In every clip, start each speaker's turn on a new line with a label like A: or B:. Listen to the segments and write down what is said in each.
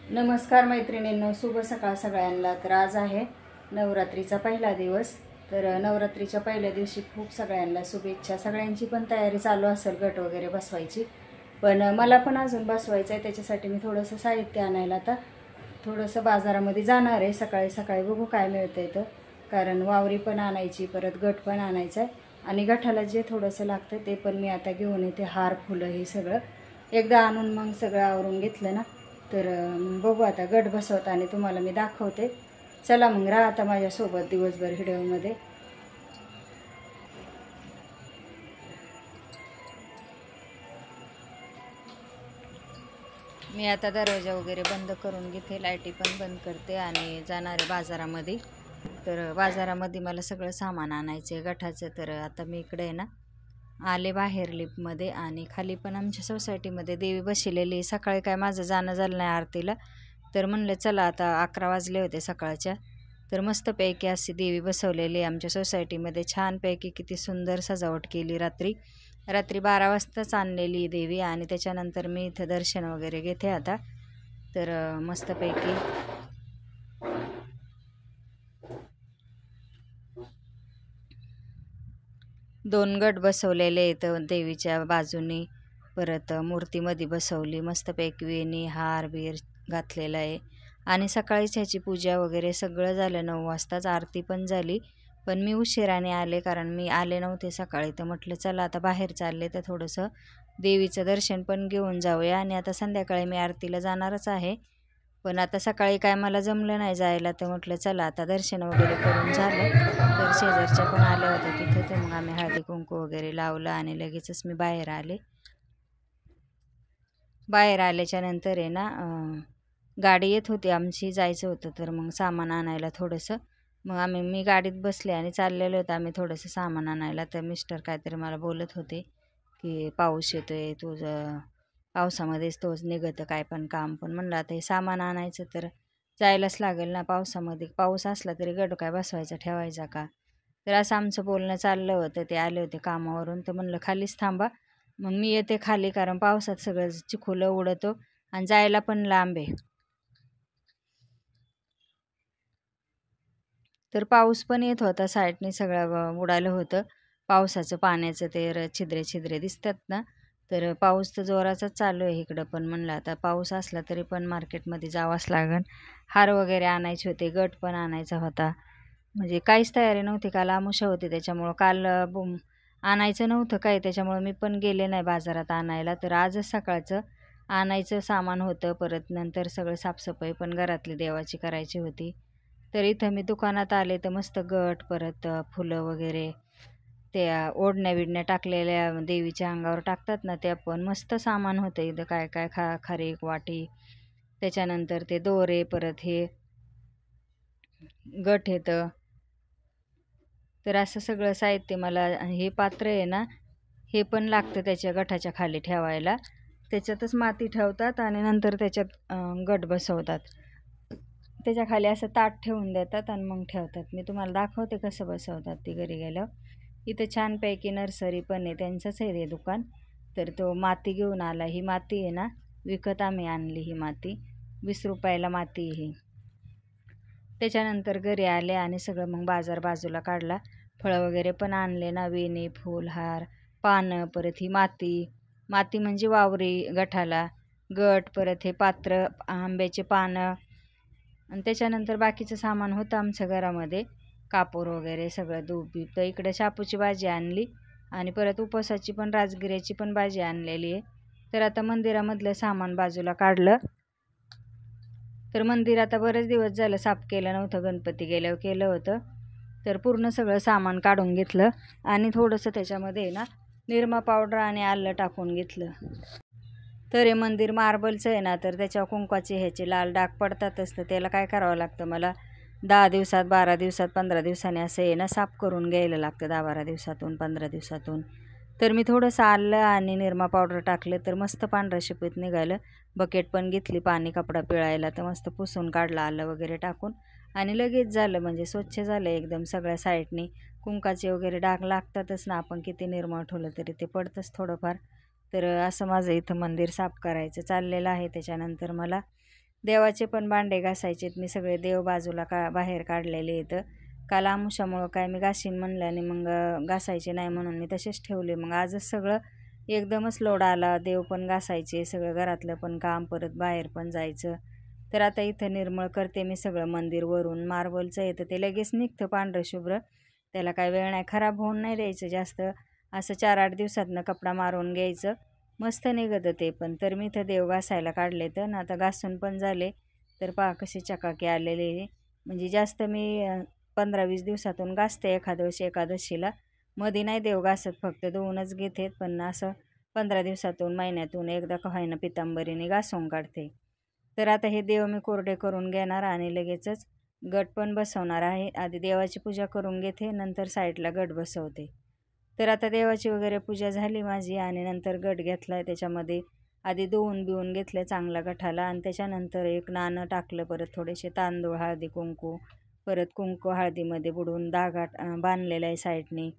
A: नमस्कार मैत्रिणींनो, शुभ सकाळ सगळ्यांना। तर आज आहे नवरात्रीचा पहिला दिवस। तर नवरात्रीच्या पहिल्या दिवशी खूप सगळ्यांना शुभेच्छा। सगळ्यांची पण तयारी चालू असेल गट वगैरे बसवायची, पण मला पण अजून बसवायचं आहे। त्याच्यासाठी मी थोडंसं साहित्य आणायला आता थोडंसं बाजारामध्ये जाणार आहे। सकाळी सकाळी बघू काय मिळतंय तर, कारण वावरी पण आणायची, परत गट पण आणायचा आहे आणि गठाला जे थोडंसं लागतं ते पण मी आता घेऊन येते। हार फुलं हे सगळं एकदा आणून मग सगळं आवरून घेतलं ना, तर बघू आता गट बसवताना तुम्हाला मी दाखवते। चला मग राहा आता माझ्यासोबत दिवसभर व्हिडिओमध्ये। मी आता दरवाजा वगैरे बंद करून घेते, लाईटी पण बंद करते आणि जाणार आहे बाजारामध्ये। तर बाजारामध्ये मला सगळं सामान आणायचं आहे गठाचं। तर आता मी इकडे आहे ना आले बाहेर लिफ्टमध्ये, आणि खाली पण आमच्या सोसायटीमध्ये देवी बसलेली। सकाळी काय माझं जाणं झालं नाही आरतीला, तर म्हणलं चला आता 11 वाजले होते सकाळच्या, तर मस्तपैकी अशी देवी बसवलेली आमच्या सोसायटीमध्ये। छानपैकी किती सुंदर सजावट केली। रात्री 12 वाजताच आणलेली देवी, आणि त्याच्यानंतर मी इथं दर्शन वगैरे घेते आता। तर मस्तपैकी दोन गट बसवलेले आहेत देवीच्या बाजूनी, परत मूर्तीमध्ये बसवली। मस्तपैकी वेणी हार बीर घातलेला आहे, आणि सकाळीच ह्याची पूजा वगैरे सगळं झालं। 9 वाजताच आरती पण झाली, पण मी उशिराने आले कारण मी आले नव्हते सकाळी। तर म्हटलं चला आता बाहेर चालले तर थोडंसं देवीचं दर्शन पण घेऊन जाऊया, आणि आता संध्याकाळी मी आरतीला जाणारच आहे। पण आता सकाळी काय मला जमलं नाही जायला, तर म्हटलं चला आता दर्शन वगैरे करून झालं। तर शेजारच्या पण आल्या होत्या तिथे, तर मग आम्ही हळदी कुंकू वगैरे लावलं आणि लगेचच मी बाहेर आले। बाहेर आल्याच्या नंतर आहे ना गाडी येत होती आमची, जायचं होतं तर मग सामान आणायला थोडंसं। मग मी गाडीत बसले आणि चाललेलो होतं आम्ही थोडंसं सामान आणायला। तर मिस्टर काहीतरी मला बोलत होते की पाऊस येतोय, तुझं पावसामध्येच तोच निघतं काय पण काम। पण म्हणलं आता हे सामान आणायचं तर जायलाच लागेल ना पावसामध्ये। पाऊस असला तरी गट काय बसवायचा ठेवायचा का? तर असं आमचं बोलणं चाललं होतं। ते आले होते कामावरून, तर म्हणलं खालीच थांबा, मग मी येते खाली, कारण पावसात सगळं चिखल उडतो आणि जायला पण लांब आहे। तर पाऊस पण येत होता, साईडने सगळं उडालं होतं पावसाचं पाण्याचं। ते छिद्रे छिद्रे दिसतात ना, तर पाऊस तर जोराचाच चालू आहे इकडं पण। म्हणलं आता पाऊस असला तरी पण मार्केटमध्ये जावंच लागेल। हार वगैरे आणायचे होते, गट पण आणायचा होता, म्हणजे काहीच तयारी नव्हती। काल अमावस्या होती त्याच्यामुळं काल आणायचं नव्हतं काय, त्याच्यामुळं मी पण गेले नाही बाजारात आणायला। तर आजच सकाळचं आणायचं सामान होतं, परत नंतर सगळं साफसफाई पण घरातली देवाची करायची होती। तर इथं मी दुकानात आले तर मस्त गट, परत फुलं वगैरे, त्या ओढण्या विडण्या टाकलेल्या देवीच्या अंगावर टाकतात ना, त्या पण मस्त सामान होतं इथं। काय काय खारीक वाटी, त्याच्यानंतर ते दोरे, परत हे गट येतं। तर असं सगळं साहित्य मला, हे पात्र आहे ना हे पण लागतं त्याच्या गठाच्या खाली ठेवायला। त्याच्यातच माती ठेवतात आणि नंतर त्याच्यात गट बसवतात। त्याच्या खाली असं ताट ठेवून देतात आणि मग ठेवतात। मी तुम्हाला दाखवते कसं बसवतात ती घरी गेल्यावर। इथं छानपैकी नर्सरी पण आहे, त्यांचंच आहे हे दुकान। तर तो माती घेऊन आला। ही माती आहे ना विकत आम्ही आणली, ही माती 20 रुपयाला माती ही। त्याच्यानंतर घरी आले आणि सगळं मग बाजार बाजूला काढला। फळं वगैरे पण आणले ना, वेणी फूल हार पानं, परत ही माती म्हणजे वावरी गठाला गट, परत हे पात्र आंब्याचे पानं, आणि त्याच्यानंतर बाकीचं सामान होतं आमच्या घरामध्ये, कापूर वगैरे सगळं, दूध बीप। तर इकडे शापूची भाजी आणली, आणि परत उपवासाची पण राजगिऱ्याची पण भाजी आणलेली आहे। तर आता मंदिरामधलं सामान बाजूला काढलं। तर मंदिर आता बरेच दिवस झालं साफ केलं नव्हतं, गणपती गेल्यावर केलं होतं। तर पूर्ण सगळं सामान काढून घेतलं, आणि थोडंसं त्याच्यामध्ये ना निरमा पावडर आणि आलं टाकून घेतलं। तर हे मंदिर मार्बलचं आहे ना, तर त्याच्यावर कुंकवाचे ह्याचे लाल डाग पडतातच। तर त्याला काय करावं लागतं मला, 10 दिवसात 12 दिवसात 15 दिवसांनी असं आहे ना साफ करून घ्यायला लागतं, 10-12 दिवसातून 15 दिवसातून। तर मी थोडंसं आलं आणि निरमा पावडर टाकलं, तर मस्त पांढरं शिपीत निघालं। बकेट पण घेतली पाणी कपडा पिळायला, तर मस्त पुसून काढलं आलं वगैरे टाकून, आणि लगेच झालं, म्हणजे स्वच्छ झालं एकदम सगळ्या साईडनी। कुंकाचे वगैरे डाग लागतातच ना, आपण किती निरमा ठेवलं तरी ते पडतंच थोडंफार। तर असं माझं इथं मंदिर साफ करायचं चाललेलं आहे। त्याच्यानंतर मला देवाचे पण भांडे घासायचेत. मी सगळे देव बाजूला बाहेर काढलेले आहेत. काल आमुषामुळं काय मी घासीन म्हणलं आणि मग घासायचे नाही म्हणून मी तसेच ठेवले. मग आजच सगळं एकदमच लोड आला. देव पण घासायचे, सगळं घरातलं पण काम, परत बाहेर पण जायचं. तर आता इथं निर्मळ करते मी सगळं. मंदिर वरून मार्बलचं येतं ते लगेच निघतं पांढरं शुभ्र. त्याला काय वेळ नाही, खराब होऊन नाही द्यायचं जास्त. असं 4-8 दिवसातनं कपडा मारून घ्यायचं, मस्त निघतं ते पण. तर मी इथं देव घासायला काढले तर ना, आता घासून पण झाले. तर पहा कसे चकाके आलेले. म्हणजे जास्त मी 15-20 दिवसातून घासते, एकादशीला. मध्ये नाही देव घासत, फक्त धुवूनच घेते. पण असं 15 दिवसातून, महिन्यातून एकदा का होईना पितांबरीने घासून काढते. तर आता हे देव मी कोरडे करून घेणार आणि लगेचच गट पण बसवणार आहे. आधी देवाची पूजा करून घेते, नंतर साईडला गट बसवते. तर आता देवाची वगैरे पूजा झाली माझी आणि नंतर गट घेतला आहे. त्याच्यामध्ये आधी धुवून बिवून घेतलं चांगला गठाला आणि त्याच्यानंतर एक नाणं टाकलं, परत थोडेसे तांदूळ, हळदी कुंकू, परत कुंकू हळदीमध्ये बुडवून धागा बांधलेला आहे साईडने.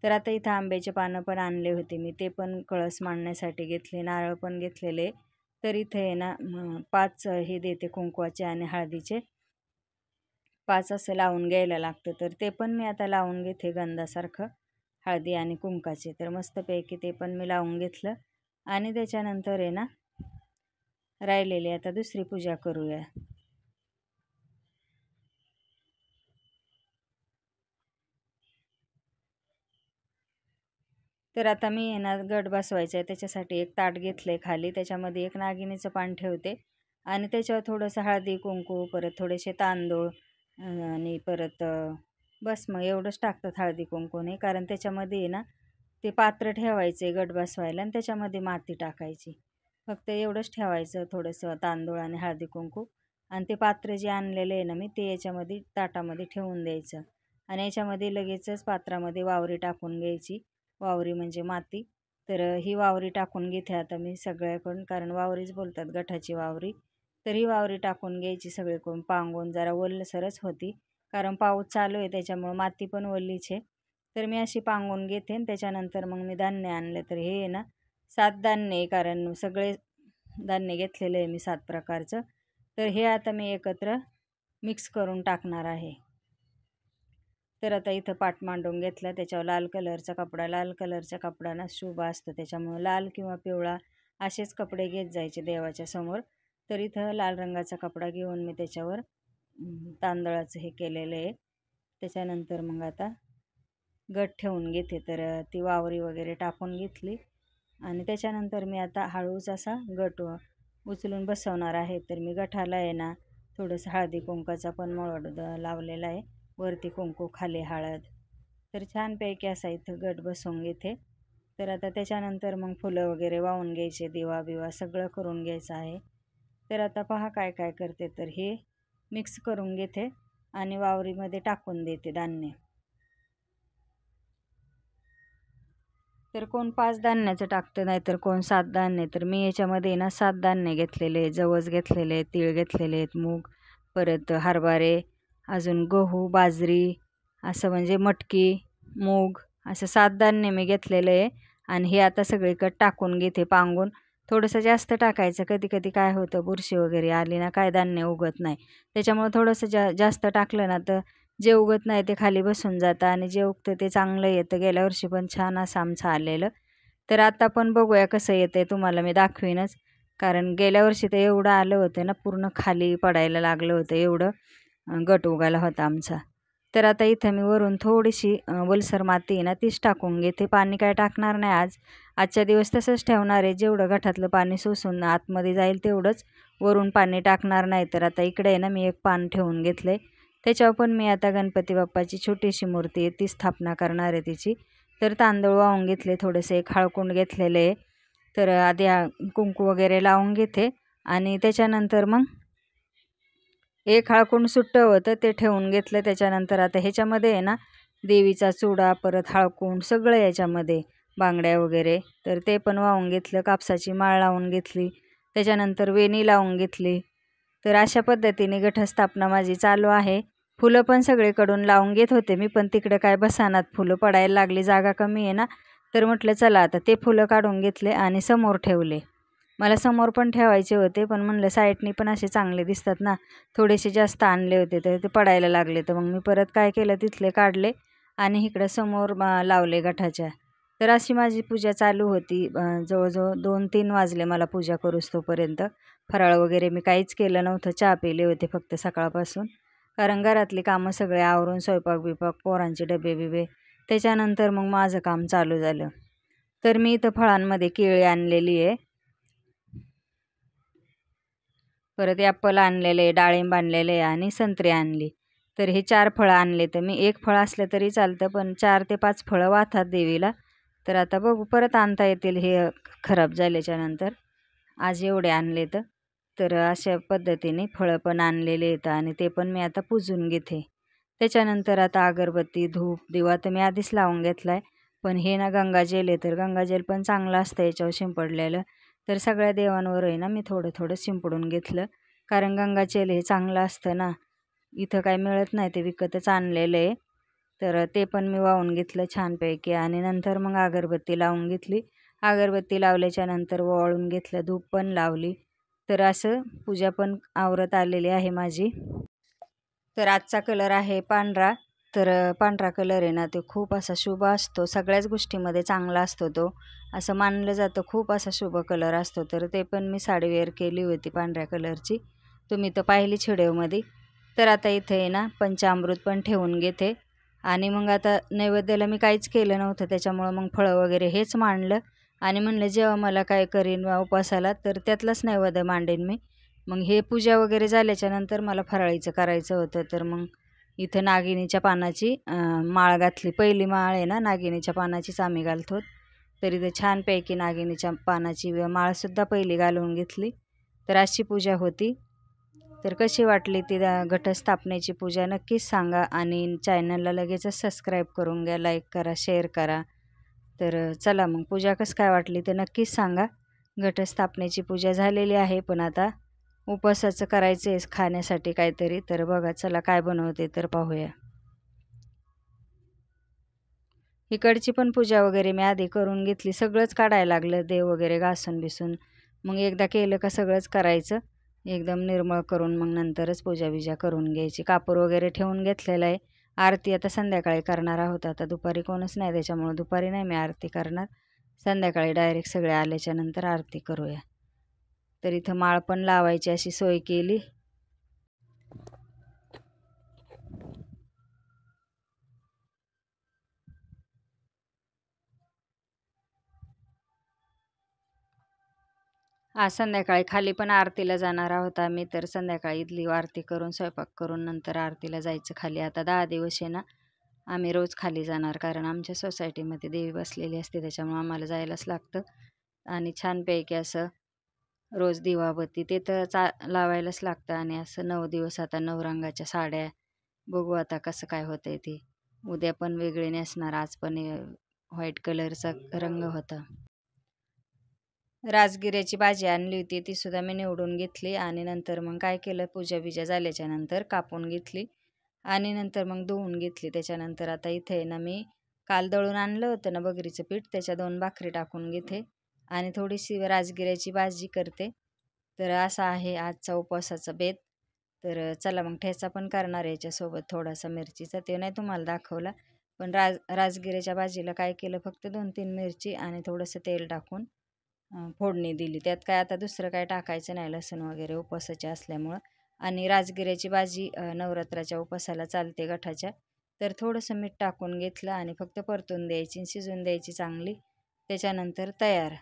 A: तर आता इथं आंब्याचे पानं पण आणले होते मी, ते पण कळस मांडण्यासाठी घेतले. नारळ पण घेतलेले. तर इथे आहे ना 5 हे देते कुंकवाचे आणि हळदीचे 5 असं लावून घ्यायला लागतं. तर ते पण मी आता लावून घेते गंधासारखं, हळदी आणि कुंकाचे. तर मस्तपैकी ते पण मी लावून घेतलं आणि त्याच्यानंतर आहे ना राहिलेली आता दुसरी पूजा करूया. तर आता मी आहे ना गट बसवायचा आहे, त्याच्यासाठी एक ताट घेतलं आहे खाली. त्याच्यामध्ये एक नागिनीचं पान ठेवते आणि त्याच्यावर थोडंसं हळदी कुंकू, परत थोडेसे तांदूळ आणि परत बस मग एवढंच टाकतात हळदी कुंकूने. कारण त्याच्यामध्ये आहे ना ते पात्र ठेवायचं आहे गट बसवायला आणि त्याच्यामध्ये माती टाकायची. फक्त एवढंच ठेवायचं, थोडंसं तांदूळ आणि हळदी कुंकू. आणि ते पात्र जे आणलेलं आहे ना मी, ते याच्यामध्ये ताटामध्ये ठेवून द्यायचं आणि याच्यामध्ये लगेचच पात्रामध्ये वावरी टाकून घ्यायची. वावरी म्हणजे माती. तर ही वावरी टाकून घेते आता मी सगळ्याकडून, कारण वावरीच बोलतात गठाची वावरी. तर ही वावरी टाकून घ्यायची सगळीकडून पांगून. जरा ओलसरच होती कारण पाऊस चालू आहे, त्याच्यामुळं माती पण ओलीच आहे. तर मी अशी पांगून घेते आणि त्याच्यानंतर मग मी धान्य आणले. तर हे आहे ना 7 धान्य आहे, कारण सगळे धान्य घेतलेलं आहे मी 7 प्रकारचं. तर हे आता मी एकत्र मिक्स करून टाकणार आहे. तर आता इथं पाट मांडून घेतला, त्याच्यावर लाल कलरचा कपडा. लाल कलरचा कपडा ना शुभ असतो, त्याच्यामुळं लाल किंवा पिवळा असेच कपडे घेत जायचे देवाच्या समोर. तर इथं लाल रंगाचा कपडा घेऊन मी त्याच्यावर तांदळाचं हे केलेलं आहे. त्याच्यानंतर मग आता गट ठेवून घेते. तर ती वावरी वगैरे टाकून घेतली आणि त्याच्यानंतर मी आता हळूच असा गट उचलून बसवणार आहे. तर मी गठाला आहे ना थोडंसं हळदी कुंकाचा पण मळवड लावलेला आहे, वरती कुंकू, खाली हळद. तर छानपैकी असा इथं गट बसवून घेते. तर आता त्याच्यानंतर मग फुलं वगैरे वाहून घ्यायचे, दिवा बिवा सगळं करून घ्यायचं आहे. तर आता पहा काय काय करते. तर हे मिक्स करून घेते आणि वावरीमध्ये टाकून देते धान्य. तर कोण 5 धान्याचं टाकतं, नाहीतर कोण 7 धान्य. तर मी याच्यामध्ये ना 7 धान्य घेतलेले आहे. जवस घेतलेले आहेत, तीळ घेतलेले आहेत, मूग, परत हरभरे, अजून गहू, बाजरी, असं म्हणजे मटकी, मूग, असं 7 धान्य मी घेतलेलं आहे. आणि हे आता सगळीकडे टाकून घेते पांगून. थोडंसं जास्त टाकायचं, कधी कधी काय होतं बुरशी वगैरे आली ना काय धान्य उगत नाही. त्याच्यामुळं थोडंसं जास्त टाकलं ना तर जे उगत नाही ते खाली बसून जातं आणि जे उगतं ते चांगलं येतं. गेल्या वर्षी पण छान असं आमचं आलेलं. तर आता पण बघूया कसं येतं आहे, तुम्हाला मी दाखवीनच. कारण गेल्या वर्षी तर एवढं आलं होतं ना, पूर्ण खाली पडायला लागलं होतं, एवढं गट उगाला होता आमचा. तर आता इथं मी वरून थोडीशी ओलसर माती आहे ना तीच टाकून घेते. पाणी काय टाकणार नाही आज. आजच्या दिवस तसंच ठेवणार आहे. जेवढं गठातलं पाणी सोसून आतमध्ये जाईल तेवढंच, वरून पाणी टाकणार नाही. तर आता इकडे आहे ना मी एक पान ठेवून घेतलं आहे. त्याच्यावर पण मी आता गणपती बाप्पाची छोटीशी मूर्ती आहे ती स्थापना करणार आहे तिची. तर तांदूळ वाहून घेतले, थोडेसे एक हळकुंड घेतलेले आहे. तर आधी कुंकू वगैरे लावून घेते आणि त्याच्यानंतर मग एक हळकुंड सुट्टं होतं ते ठेवून घेतलं. त्याच्यानंतर आता ह्याच्यामध्ये आहे ना देवीचा चुडा, परत हळकुंड सगळं याच्यामध्ये, बांगड्या वगैरे, तर ते पण वाहून घेतलं. कापसाची माळ लावून घेतली, त्याच्यानंतर वेणी लावून घेतली. तर अशा पद्धतीने घटस्थापना माझी चालू आहे. फुलं पण सगळीकडून लावून घेत होते मी, पण तिकडे काय बसानात, फुलं पडायला लागली, जागा कमी आहे ना. तर म्हटलं चला आता ते फुलं काढून घेतले आणि समोर ठेवले. मला समोर पण ठेवायचे होते, पण म्हणलं साईडनी पण असे चांगले दिसतात ना, थोडेसे जास्त आणले होते तर ते पडायला लागले. तर मग मी परत काय केलं, तिथले काढले आणि इकडं समोर लावले गठाच्या. तर अशी माझी पूजा चालू होती. जवळजवळ 2-3 वाजले मला पूजा करूस तोपर्यंत. फराळ वगैरे मी काहीच केलं नव्हतं, चहा पिले होते फक्त सकाळपासून. कारण घरातली कामं सगळे आवरून स्वयंपाक-बिपाक, पोरांचे डबे-बिबे, त्याच्यानंतर मग माझं काम चालू झालं. तर मी इथं फळांमध्ये केळी आणलेली आहे, परत ॲपल आणलेले, डाळिंब आणलेले आणि संत्री आणली. तर हे 4 फळं आणले. तर मी एक फळ असलं तरी चालतं, पण 4 ते 5 फळं वाहतात देवीला. तर आता बघू, परत आणता येतील हे खराब झाल्याच्यानंतर. आज एवढे आणले तर अशा पद्धतीने फळं पण आणलेले आहेत आणि ते पण मी आता पुजून घेते. त्याच्यानंतर आता अगरबत्ती, धूप, दिवा तर मी आधीच लावून घेतला आहे. पण हे ना गंगाजल आहे, तर गंगाजल पण चांगलं असतं याच्यावर शिंपडलेलं. तर सगळ्या देवांवर आहे ना मी थोडं थोडं शिंपडून घेतलं, कारण गंगाजल हे चांगलं असतं ना. इथं काय मिळत नाही, ते विकतच आणलेलं आहे. तर ते पण मी वाहून घेतलं छानपैकी आणि नंतर मग अगरबत्ती लावून घेतली. अगरबत्ती लावल्याच्या नंतर ओवाळून घेतलं, धूप पण लावली. तर असं पूजा पण आवरत आलेली आहे माझी. तर आजचा कलर आहे पांढरा. तर पांढरा कलर आहे ना, तो खूप असा शुभ असतो, सगळ्याच गोष्टीमध्ये चांगला असतो तो. असं मानलं जातं, खूप असा शुभ कलर असतो. तर ते पण मी साडी वेअर केली होती पांढऱ्या कलरची, तुम्ही तर पाहिलीच व्हिडिओमध्ये. तर आता इथे आहे ना पंचामृत पण ठेवून घेते आणि मग आता नैवेद्याला मी काहीच केलं नव्हतं, त्याच्यामुळं मग फळं वगैरे हेच मांडलं आणि म्हणलं जेव्हा मला काय करीन उपवासाला तर त्यातलंच नैवेद्य मांडेन मी. मग हे पूजा वगैरे झाल्याच्यानंतर मला फराळीचं करायचं होतं. तर मग इथं नागिनीच्या पानाची माळ घातली. पहिली माळ आहे ना नागिनीच्या पानाचीच आम्ही घालतो. तर इथं छानपैकी नागिनीच्या पानाची माळसुद्धा पहिली घालून घेतली. तर अशी पूजा होती. तर कशी वाटली ती घटस्थापनेची पूजा नक्कीच सांगा आणि चॅनलला लगेचच सबस्क्राईब करून घ्या, लाईक करा, शेअर करा. तर चला मग पूजा कसं काय वाटली ते नक्कीच सांगा. घटस्थापनेची पूजा झालेली आहे, पण आता उपवासाचं करायचं आहे खाण्यासाठी काहीतरी. तर बघा चला काय बनवते तर पाहूया. इकडची पण पूजा वगैरे मी आधी करून घेतली, सगळंच काढायला लागलं, देव वगैरे घासून बिसून. मग एकदा केलं का सगळंच करायचं एकदम निर्मळ करून, मग नंतरच पूजा बिजा करून घ्यायची. कापूर वगैरे ठेवून घेतलेला आहे. आरती आता संध्याकाळी करणार आहोत. आता दुपारी कोणच नाही, त्याच्यामुळं दुपारी नाही मी आरती करणार. संध्याकाळी डायरेक्ट सगळे आल्याच्या नंतर आरती करूया. तर इथं माळ पण लावायची अशी सोय केली. आज संध्याकाळी खाली पण आरतीला जाणार आहोत आम्ही. तर संध्याकाळी इथली आरती करून स्वयंपाक करून नंतर आरतीला जायचं खाली. आता 10 दिवस आहे ना आम्ही रोज खाली जाणार, कारण आमच्या सोसायटीमध्ये देवी बसलेली असते, त्याच्यामुळं आम्हाला जायलाच लागतं. आणि छानपैकी असं रोज दिवाबत्ती ते तर लावायलाच लागतं. आणि असं 9 दिवस आता 9 रंगाच्या साड्या, बघू आता कसं काय होतंय ते. उद्या पण वेगळी नेसणार, आज पण व्हाईट कलरचा रंग होता. राजगिऱ्याची भाजी आणली होती, ती सुद्धा मी निवडून घेतली आणि नंतर मग काय केलं, पूजा बिजा झाल्याच्या नंतर कापून घेतली आणि नंतर मग धुवून घेतली. त्याच्यानंतर आता इथे आहे ना मी काल दळून आणलं होतं ना बगरीचं पीठ, त्याच्या 2 भाकरी टाकून घेते आणि थोडीशी राजगिऱ्याची भाजी करते. तर असा आहे आजचा उपवासाचा बेत. तर चला मग ठेचा पण करणार आहे याच्यासोबत थोडासा मिरचीचा, ते नाही तुम्हाला दाखवला. पण राजगिऱ्याच्या भाजीला काय केलं, फक्त 2-3 मिरची आणि थोडंसं तेल टाकून फोडणी दिली. त्यात काय आता दुसरं काय टाकायचं नाही, लसूण वगैरे उपवासाचे असल्यामुळं. आणि राजगिऱ्याची भाजी नवरात्राच्या उपवासाला चालते गठाच्या. तर थोडंसं मीठ टाकून घेतलं आणि फक्त परतून द्यायची, शिजून द्यायची चांगली. त्याच्यानंतर तयार.